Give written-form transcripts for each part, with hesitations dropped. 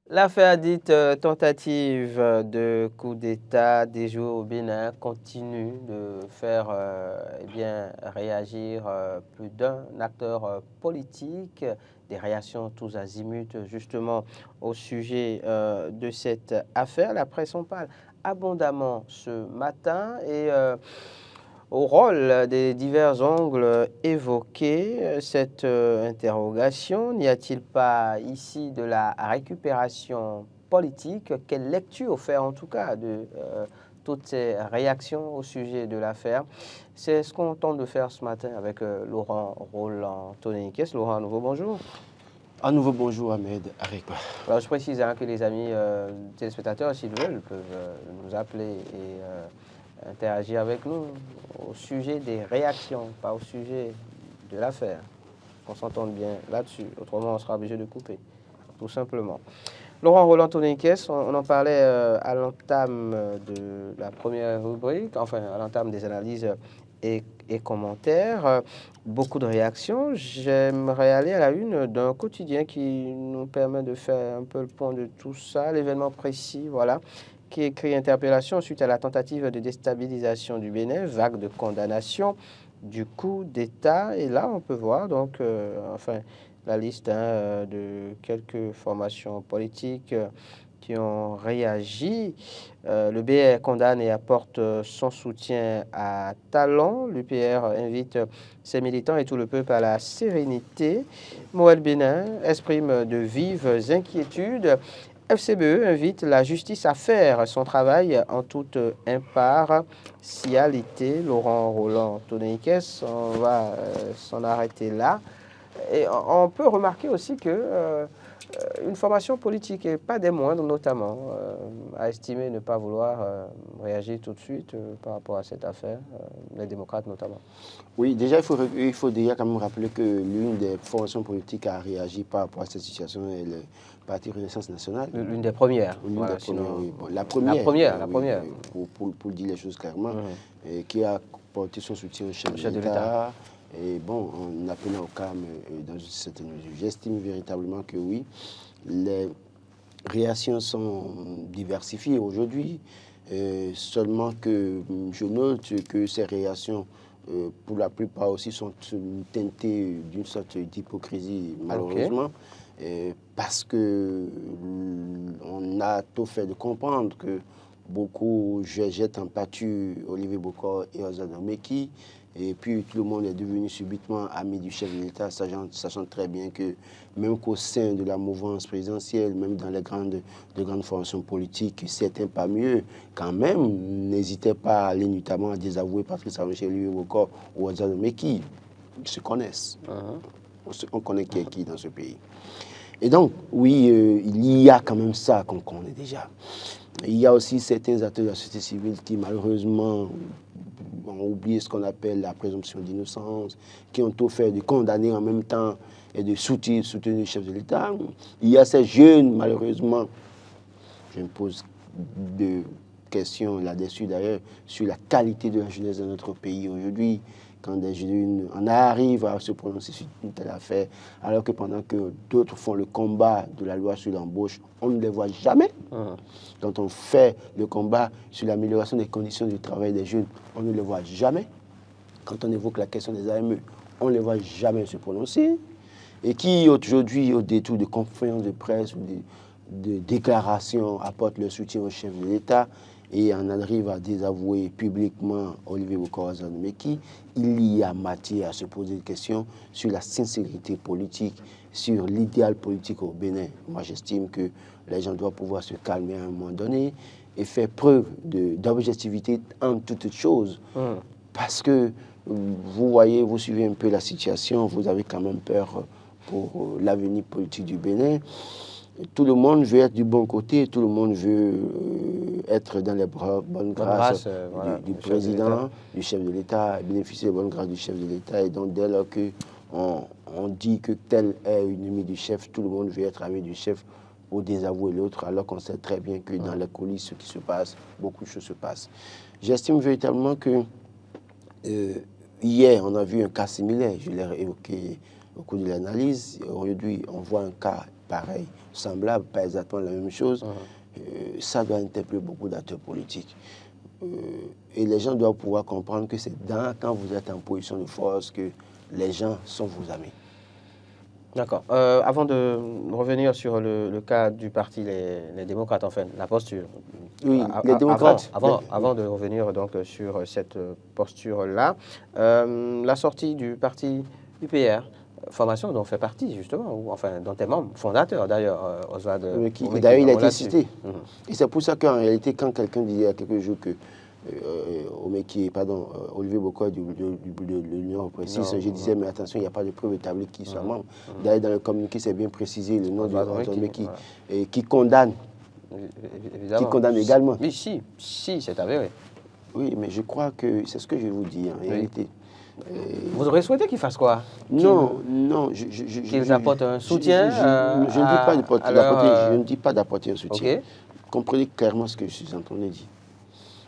L'affaire dite tentative de coup d'État déjouée au Bénin continue de faire réagir plus d'un acteur politique, des réactions tous azimuts justement au sujet de cette affaire. La presse en parle abondamment ce matin et au rôle des divers angles évoqués, cette interrogation, n'y a-t-il pas ici de la récupération politique? Quelle lecture faire en tout cas de toutes ces réactions au sujet de l'affaire? C'est ce qu'on tente de faire ce matin avec Laurent Roland Tonéikès. Laurent, à nouveau bonjour. À nouveau bonjour Ahmed Arekba. Alors je précise que les amis téléspectateurs, s'ils veulent, peuvent nous appeler et interagir avec nous au sujet des réactions, pas au sujet de l'affaire. Qu'on s'entende bien là-dessus, autrement on sera obligé de couper, tout simplement. Laurent Roland Tonéikès, on en parlait à l'entame de la première rubrique, enfin à l'entame des analyses et commentaires. Beaucoup de réactions. J'aimerais aller à la une d'un quotidien qui nous permet de faire un peu le point de tout ça, l'événement précis, voilà, qui écrit interpellation suite à la tentative de déstabilisation du Bénin, vague de condamnation du coup d'État. Et là, on peut voir donc, la liste de quelques formations politiques qui ont réagi. Le BR condamne et apporte son soutien à Talon. L'UPR invite ses militants et tout le peuple à la sérénité. Moël Bénin exprime de vives inquiétudes. FCBE invite la justice à faire son travail en toute impartialité. Laurent Roland Tonéikès, on va s'en arrêter là. Et on peut remarquer aussi que une formation politique, et pas des moindres notamment, a estimé ne pas vouloir réagir tout de suite par rapport à cette affaire, les démocrates notamment. Oui, déjà, il faut déjà quand même rappeler que l'une des formations politiques à réagi par rapport à cette situation est le Parti Renaissance Nationale. L'une des premières. L'une Voilà, des premières, sinon, oui. Bon, la première, la oui, première. pour dire les choses clairement, et qui a porté son soutien au chef de l'État. Et bon, en appelant au calme dans une certaine mesure. J'estime véritablement que oui, les réactions sont diversifiées aujourd'hui. Seulement que je note que ces réactions, pour la plupart aussi, sont teintées d'une sorte d'hypocrisie, malheureusement, parce que on a tout fait de comprendre que beaucoup jettent en pâture Olivier Bokor et Ozan Meki, et puis tout le monde est devenu subitement ami du chef de l'État, sachant très bien que même qu'au sein de la mouvance présidentielle, même dans les grandes formations politiques, certains pas mieux, quand même, n'hésitaient pas à aller notamment à désavouer Patrice Talon Olivier Bokor ou Ozan Meki. Ils se connaissent. On connaît qui est qui dans ce pays. Et donc, oui, il y a quand même ça qu'on connaît déjà. Il y a aussi certains acteurs de la société civile qui, malheureusement, ont oublié ce qu'on appelle la présomption d'innocence, qui ont tout fait de condamner en même temps et de soutenir le chef de l'État. Il y a ces jeunes, malheureusement, je me pose deux questions là-dessus d'ailleurs, sur la qualité de la jeunesse de notre pays aujourd'hui, quand des jeunes en arrivent à se prononcer sur une telle affaire, alors que pendant que d'autres font le combat de la loi sur l'embauche, on ne les voit jamais. Quand on fait le combat sur l'amélioration des conditions du travail des jeunes, on ne les voit jamais. Quand on évoque la question des AME, on ne les voit jamais se prononcer. Et qui aujourd'hui, au détour de conférences de presse ou de déclarations, apportent leur soutien au chef de l'État et en arrive à désavouer publiquement Olivier Bokor Ozan Meki, il y a matière à se poser des questions sur la sincérité politique, sur l'idéal politique au Bénin. Moi, j'estime que les gens doivent pouvoir se calmer à un moment donné et faire preuve d'objectivité en toutes choses. Parce que vous voyez, vous suivez un peu la situation, vous avez quand même peur pour l'avenir politique du Bénin. Tout le monde veut être du bon côté, tout le monde veut être dans les bonnes grâces du président, du chef de l'État, bénéficier des bonnes grâces du chef de l'État. Et donc, dès lors qu'on dit que tel est l'ennemi du chef, tout le monde veut être ami du chef ou désavouer l'autre, alors qu'on sait très bien que dans les coulisses, ce qui se passe, beaucoup de choses se passent. J'estime véritablement que hier, on a vu un cas similaire, je l'ai évoqué au cours de l'analyse. Aujourd'hui, on voit un cas pareil, semblable, pas exactement la même chose, ça doit interpeller beaucoup d'acteurs politiques. Et les gens doivent pouvoir comprendre que c'est quand vous êtes en position de force que les gens sont vos amis. D'accord. Avant de revenir sur le cas du parti les démocrates, enfin, la posture. Oui, les démocrates. Avant de revenir donc sur cette posture-là, la sortie du parti UPR, formation dont fait partie justement, ou enfin dont est membre, fondateur d'ailleurs, Oswald. D'ailleurs, il a été cité. Et c'est pour ça qu'en réalité, quand quelqu'un disait il y a quelques jours que Olivier Bokoy de l'Union précise, je disais, mais attention, il n'y a pas de preuve établie qu'il soit membre. D'ailleurs, dans le communiqué, c'est bien précisé le nom de Omeki qui condamne. Évidemment. Qui condamne également. Oui, si, c'est avéré. Oui, mais je crois que c'est ce que je vous dis en réalité. Vous auriez souhaité qu'ils fassent quoi? Non. Qu'ils apportent un soutien. Je ne dis pas d'apporter un soutien. Okay. Comprenez clairement ce que je suis en train de dire.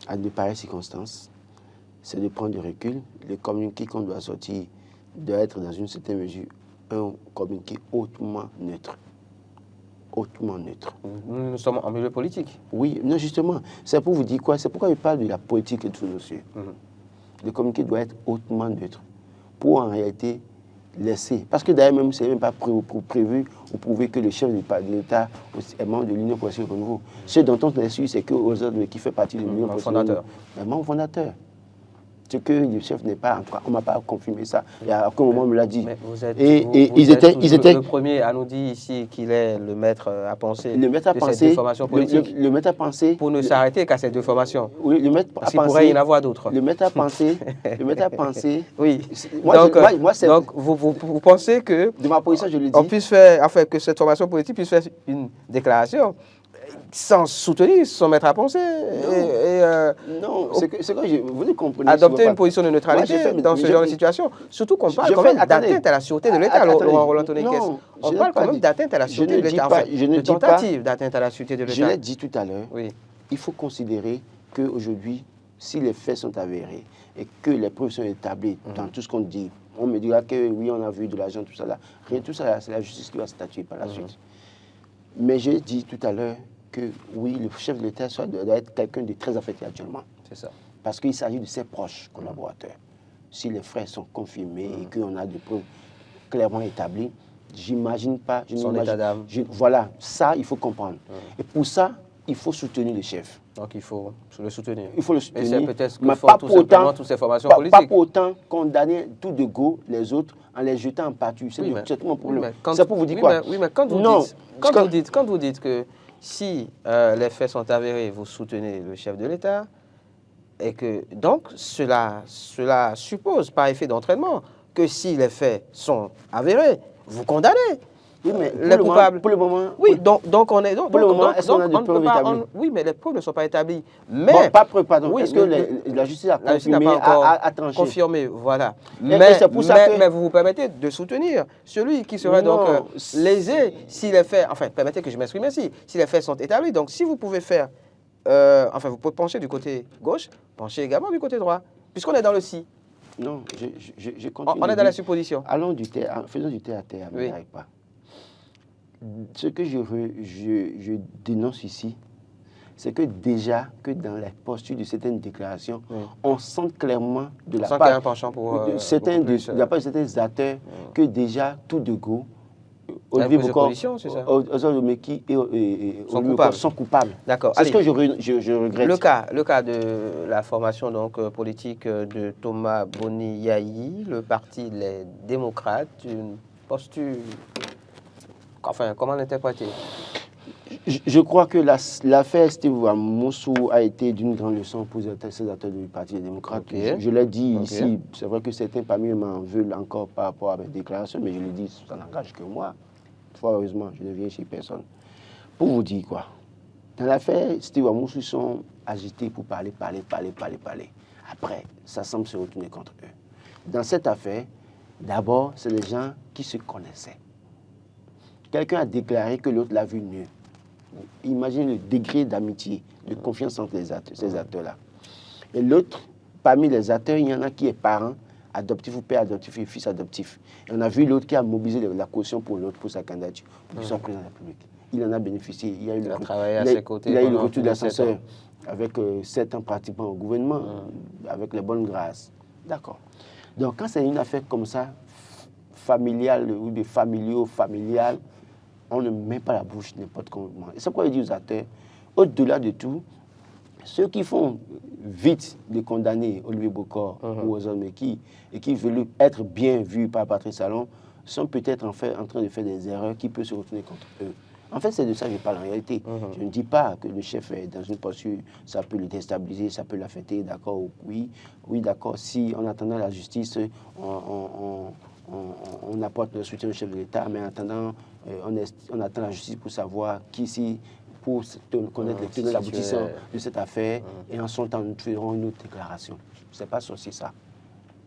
À de pareilles circonstances, c'est de prendre du recul. Le communiqué qu'on doit sortir doit être dans une certaine mesure un communiqué hautement neutre. Hautement neutre. Nous sommes en milieu politique. Oui, non, justement. C'est pour vous dire quoi? C'est pourquoi je parle de la politique et de tout dossier. Le communiqué doit être hautement neutre pour en réalité laisser. Parce que d'ailleurs, même, ce n'est même pas prévu ou prouvé que le chef de l'État est membre de l'Union progressive au renouveau. Ce dont on est sûr, c'est que Oswald qui fait partie de l'Union progressive fondateur. Est membre fondateur. C'est que le chef n'est pas, en tout cas, on ne m'a pas confirmé ça. Il y a aucun moment, on me l'a dit. Mais vous êtes, ils étaient le premier à nous dire ici qu'il est le maître à penser de cette déformation politique. Le maître à penser. Pour ne s'arrêter qu'à cette déformation. Oui, le maître à penser. Parce qu'il pourrait y en avoir d'autres. Le maître à penser. Le maître à penser. Oui. Donc, vous pensez que. De ma position, je le dis. On puisse faire, enfin, que cette formation politique puisse faire une déclaration sans soutenir, sans mettre à penser. Non, c'est que vous ne comprenez pas. Adopter une position de neutralité dans ce genre de situation. Surtout qu'on parle quand même d'atteinte à la sûreté de l'État, Laurent Roland-Tonekes. On parle quand même d'atteinte à la sûreté de l'État. De tentative d'atteinte à la sûreté de l'État. Je l'ai dit tout à l'heure. Oui. Il faut considérer qu'aujourd'hui, si les faits sont avérés et que les preuves sont établies dans tout ce qu'on dit, on me dira que oui, on a vu de l'argent, tout ça là. Rien, tout ça là, c'est la justice qui va statuer par la suite. Mais j'ai dit tout à l'heure que oui, le chef de l'État doit être quelqu'un de très affecté actuellement. C'est ça. Parce qu'il s'agit de ses proches collaborateurs. Si les faits sont confirmés et qu'on a des preuves clairement établies, j'imagine pas... Son état d'âme. Voilà, ça, il faut comprendre. Et pour ça, il faut soutenir le chef. Donc il faut le soutenir. Il faut le soutenir. Et c'est peut-être ce que font tout simplement toutes ces formations politiques. Pas pour autant condamner tout de go les autres en les jetant en pâture. C'est tout mon problème. C'est pour vous dire quoi? Oui, mais quand vous dites que si les faits sont avérés, vous soutenez le chef de l'État, et que donc cela suppose, par effet d'entraînement, que si les faits sont avérés, vous condamnez. Oui, mais les coupables. Pour le moment. Oui, donc on est. Pour le moment, est-ce qu'on a des preuves établies? Oui, mais les preuves ne sont pas établies. Mais. Bon, pas preuves, pardon. Oui, est-ce que la justice a confirmé, a tranché? Confirmé, voilà. Mais vous vous permettez de soutenir celui qui serait donc lésé si les faits. Enfin, permettez que je m'exprime ainsi. Si les faits sont établis. Donc, si vous pouvez faire. Enfin, vous pouvez pencher du côté gauche, pencher également du côté droit. Puisqu'on est dans le si. Non, je continue. On est dans la supposition. Allons du terre, faisons du terre à terre, ne m'arrête pas. Ce que je dénonce ici, c'est que déjà, que dans la posture de certaines déclarations, on sent clairement de la part de certains acteurs que déjà, tout de go, Olivier Bokoy, Oswald Omeki sont coupables. D'accord. C'est ce que je regrette. Le cas de la formation donc, politique de Thomas Boni-Yayi, le parti Les Démocrates, une posture... Enfin, comment l'interpréter? Je crois que l'affaire Steve Amoussou a été d'une grande leçon pour ces acteurs du Parti des démocrates. Okay. Je l'ai dit ici, c'est vrai que certains parmi eux m'en veulent encore par rapport à mes déclarations, mais je le dis, ça n'engage que moi. Fort heureusement, je ne viens chez personne. Pour vous dire quoi? Dans l'affaire, Steve Amoussou sont agités pour parler. Après, ça semble se retourner contre eux. Dans cette affaire, d'abord, c'est les gens qui se connaissaient. Quelqu'un a déclaré que l'autre l'a vu nu. Imaginez le degré d'amitié, de confiance entre ces acteurs-là. Et l'autre, parmi les acteurs, il y en a qui est parent adoptif ou père adoptif et fils adoptif. Et on a vu l'autre qui a mobilisé la caution pour l'autre, pour sa candidature, pour qu'il soit président de la République. Il en a bénéficié. Il a eu le retour de l'ascenseur avec 7 ans pratiquement au gouvernement, avec les bonnes grâces. D'accord. Donc quand c'est une affaire comme ça, familiale ou de familial, on ne met pas la bouche n'importe comment. Et c'est pourquoi je dis aux acteurs, au-delà de tout, ceux qui font vite de condamner Olivier Bokor ou aux hommes et qui veulent être bien vus par Patrice Talon sont peut-être en train de faire des erreurs qui peuvent se retourner contre eux. En fait, c'est de ça que je parle en réalité. Je ne dis pas que le chef est dans une posture, ça peut le déstabiliser, ça peut l'affecter, d'accord, oui, d'accord. Si en attendant la justice, on apporte le soutien au chef de l'État, mais en attendant, on attend la justice pour savoir qui ici, pour connaître les tenants et l'aboutissant de cette affaire, et en son temps, nous ferons une autre déclaration. Ce n'est pas ceci, ça.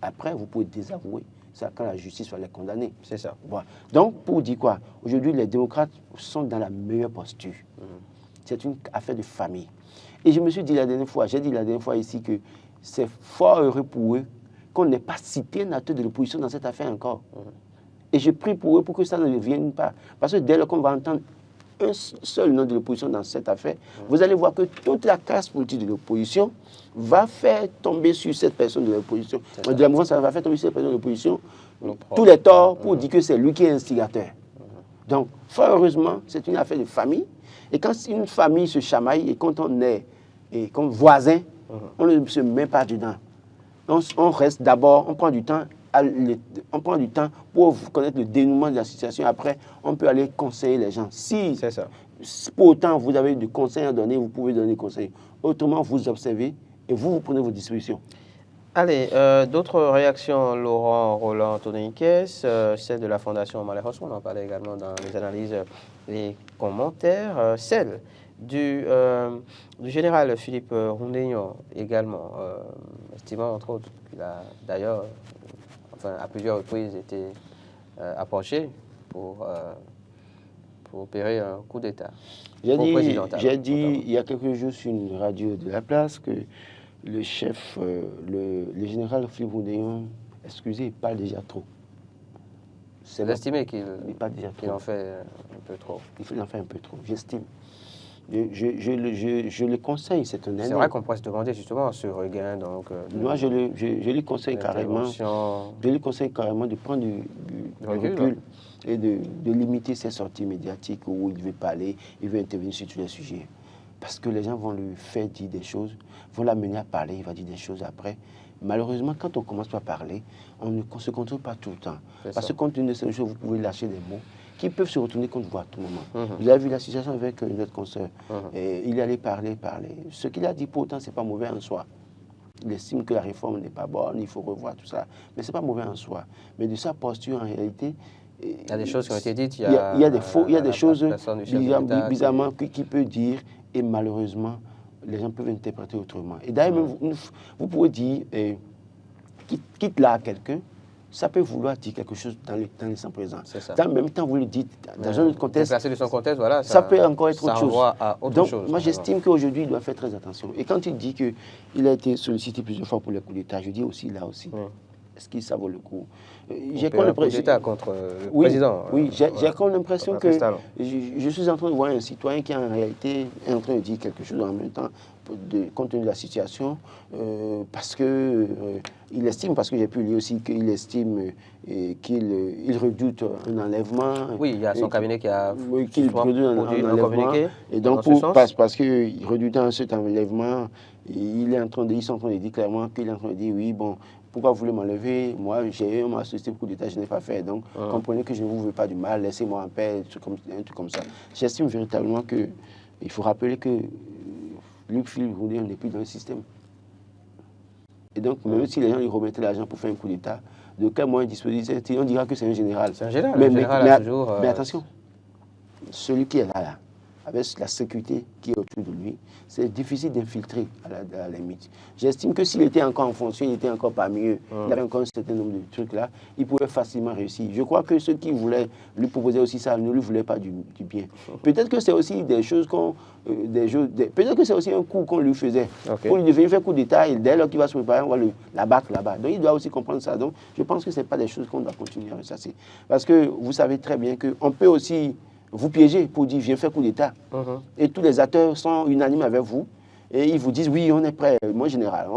Après, vous pouvez désavouer ça quand la justice va les condamner. C'est ça. Voilà. Donc, pour dire quoi? Aujourd'hui, les démocrates sont dans la meilleure posture. C'est une affaire de famille. Et je me suis dit la dernière fois, j'ai dit la dernière fois ici que c'est fort heureux pour eux qu'on n'ait pas cité un acteur de l'opposition dans cette affaire encore. Et je prie pour eux pour que ça ne vienne pas. Parce que dès lors qu'on va entendre un seul nom de l'opposition dans cette affaire, vous allez voir que toute la classe politique de l'opposition va faire tomber sur cette personne de l'opposition. De la mouvance, ça va faire tomber sur cette personne de l'opposition tous les torts pour dire que c'est lui qui est instigateur. Donc, fort heureusement, c'est une affaire de famille. Et quand une famille se chamaille et quand on est comme voisin, on ne se met pas dedans. On reste d'abord, on prend du temps pour connaître le dénouement de la situation. Après, on peut aller conseiller les gens. Si pour autant vous avez des conseils à donner, vous pouvez donner des conseils. Autrement, vous observez et vous prenez vos dispositions. Allez, d'autres réactions, Laurent Roland Tononiquez, celle de la Fondation Malheureuse, on en parlait également dans les analyses et commentaires, celle du général Philippe Roundénion également, estimant entre autres qu'il a d'ailleurs, à plusieurs reprises, été approché pour opérer un coup d'État. J'ai dit il y a quelques jours sur une radio de la place que le chef, le général Philippe Roundénion, excusez, il parle déjà trop. C'est estimé qu'il en fait un peu trop. Il en fait un peu trop, j'estime. Je le conseille, c'est un ami. C'est vrai qu'on pourrait se demander justement ce regain. Donc, moi, je lui conseille carrément. Je lui conseille carrément de prendre du recul et de limiter ses sorties médiatiques où il veut parler, il veut intervenir sur tous les sujets. Parce que les gens vont lui faire dire des choses, vont l'amener à parler, il va dire des choses après. Malheureusement, quand on commence par parler, on ne se contrôle pas tout le temps. Parce que compte tenu de ces choses, vous pouvez lâcher des mots qui peuvent se retourner contre vous à tout moment. Vous avez vu la situation avec notre consoeur. Il allait parler. Ce qu'il a dit pourtant, ce n'est pas mauvais en soi. Il estime que la réforme n'est pas bonne, il faut revoir tout ça. Mais ce n'est pas mauvais en soi. Mais de sa posture, en réalité, il y a des choses qui ont été dites. Il y a des choses bizarrement qui peut dire, et malheureusement, les gens peuvent interpréter autrement. Et d'ailleurs, vous pouvez dire, quitte là à quelqu'un, ça peut vouloir dire quelque chose dans l'instant présent. Dans le même temps, vous le dites dans un autre contexte. Déplacé de son contexte, voilà. Ça peut encore être autre chose. À autre chose. Moi, j'estime qu'aujourd'hui, il doit faire très attention. Et quand il dit qu'il a été sollicité plusieurs fois pour les coups d'État, je dis aussi là aussi. Est-ce que ça vaut le coup? J'ai comme l'impression contre le président. Oui, j'ai comme l'impression que je suis en train de voir un citoyen qui en réalité est en train de dire quelque chose en même temps, compte tenu de la situation, parce que il estime, parce que j'ai pu lire aussi qu'il estime qu'il redoute un enlèvement. Oui, il y a son cabinet qui a qu'il redoute un enlèvement. Et donc, parce qu'il redoute un certain enlèvement, ils sont en train de dire clairement qu'il est en train de dire oui, bon, pourquoi vous voulez m'enlever? Moi, j'ai eu ma société pour coup d'État, je n'ai pas fait. Donc, comprenez que je ne vous veux pas du mal, laissez-moi en paix, un truc comme ça. J'estime véritablement qu'il faut rappeler que Philippe Roundénion n'est plus dans le système. Et donc, même si les gens lui remettaient l'argent pour faire un coup d'État, de quel moyen dispositif, on dira que c'est un général. C'est un général. Mais attention, celui qui est là, avec la sécurité qui est autour de lui, c'est difficile d'infiltrer à la limite. J'estime que s'il était encore en fonction, il était encore parmi eux, il avait encore un certain nombre de trucs là, il pouvait facilement réussir. Je crois que ceux qui voulaient lui proposer aussi ça ne lui voulaient pas du bien. Peut-être que c'est aussi des choses peut-être que c'est aussi un coup qu'on lui faisait. Pour lui devenir faire coup d'État, et dès lors qu'il va se préparer, on va l'abattre là-bas. Donc il doit aussi comprendre ça. Donc je pense que ce n'est pas des choses qu'on doit continuer à ressasser. Parce que vous savez très bien qu'on peut aussi vous piéger pour dire viens faire coup d'État. Et tous les acteurs sont unanimes avec vous. Et ils vous disent oui, on est prêt, mon général.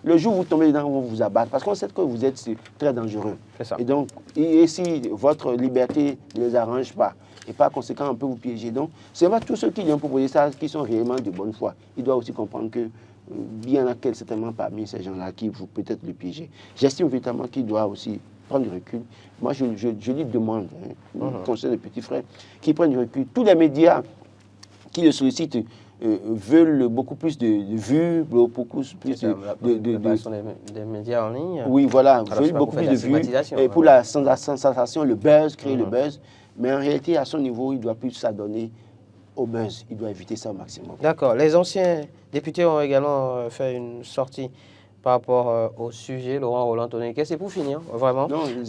Le jour où vous tombez dedans, on vous abattre. Parce qu'on sait que vous êtes très dangereux. Et donc, et si votre liberté ne les arrange pas, et par conséquent, on peut vous piéger. Donc, c'est pas tous ceux qui lui ont proposé ça qui sont réellement de bonne foi. Il doit aussi comprendre que il y en a certainement parmi ces gens-là qui vont peut-être le piéger. J'estime véritablement qu'il doit aussi prendre du recul. Moi, je lui demande, conseil de petit frère, qu'il prenne du recul. Tous les médias qui le sollicitent veulent beaucoup plus de vues, beaucoup plus des médias en ligne. Oui, voilà, veulent beaucoup plus de vues. Et pour la sensation, le buzz, créer le buzz. Mais en réalité, à son niveau, il doit plus s'adonner au buzz. Il doit éviter ça au maximum. D'accord. Les anciens députés ont également fait une sortie par rapport au sujet, Laurent Roland-Tonnerre. C'est pour finir, vraiment. Non, il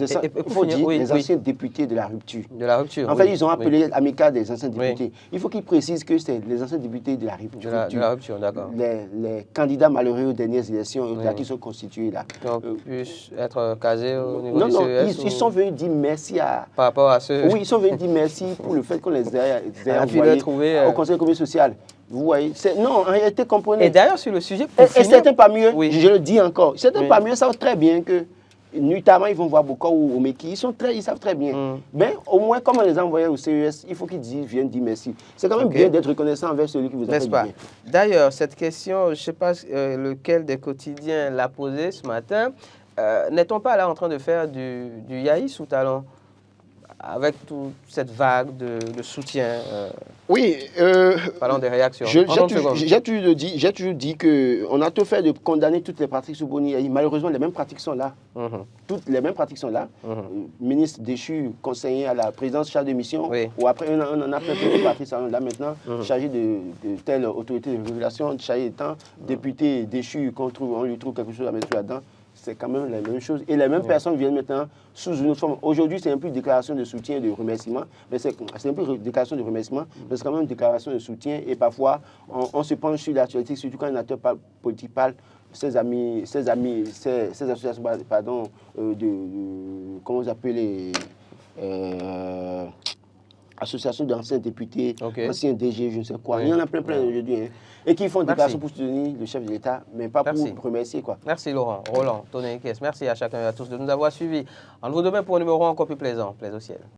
faut dire les anciens députés de la rupture. De la rupture. En fait, ils ont appelé l'amicale des anciens députés. Il faut qu'ils précisent que c'est les anciens députés de la rupture. De la rupture, d'accord. Les candidats malheureux aux dernières élections qui sont constitués là. Donc, puissent être casés au niveau du Non, CES. ils sont venus dire merci à... Par rapport à ceux... Oui, ils sont venus dire merci pour le fait qu'on les ait envoyés au Conseil économique et social. Vous voyez, non, en réalité, comprenez. Et d'ailleurs, sur le sujet, et certains parmi eux, je le dis encore, certains parmi eux savent très bien que, notamment, ils vont voir Bokor ou Meki, ils savent très bien. Mais au moins, comme on les a envoyés au CES, il faut qu'ils viennent dire merci. C'est quand même bien d'être reconnaissant envers celui qui vous a fait du bien. D'ailleurs, cette question, je ne sais pas lequel des quotidiens l'a posée ce matin. N'est-on pas là en train de faire du yaï sous talent avec toute cette vague de soutien? Oui. Parlons des réactions. J'ai toujours dit qu'on a tout fait de condamner toutes les pratiques sous Boni Yayi. Malheureusement, les mêmes pratiques sont là. Toutes les mêmes pratiques sont là. Ministre déchu, conseiller à la présidence, chargé de mission. Ou après, on en a plein de pratiques là maintenant. Chargé de telle autorité de régulation, chargé de temps. Député déchu, on lui trouve quelque chose à mettre là-dedans. C'est quand même la même chose. Et les mêmes personnes viennent maintenant sous une autre forme. Aujourd'hui, c'est un peu une déclaration de soutien, de remerciement. Mais c'est un peu une déclaration de remerciement, mais c'est quand même une déclaration de soutien. Et parfois, on se penche sur l'actualité, surtout quand un acteur politique parle. Ses associations, pardon, comment vous appelez associations d'anciens députés, anciens DG, je ne sais quoi. Il y en a plein aujourd'hui. Et qui font des déclarations pour soutenir le chef de l'État, mais pas pour remercier. Merci Laurent, Roland, Tonnerre. Merci à chacun et à tous de nous avoir suivis. On vous demain pour un numéro encore plus plaisant. Plaisir au ciel.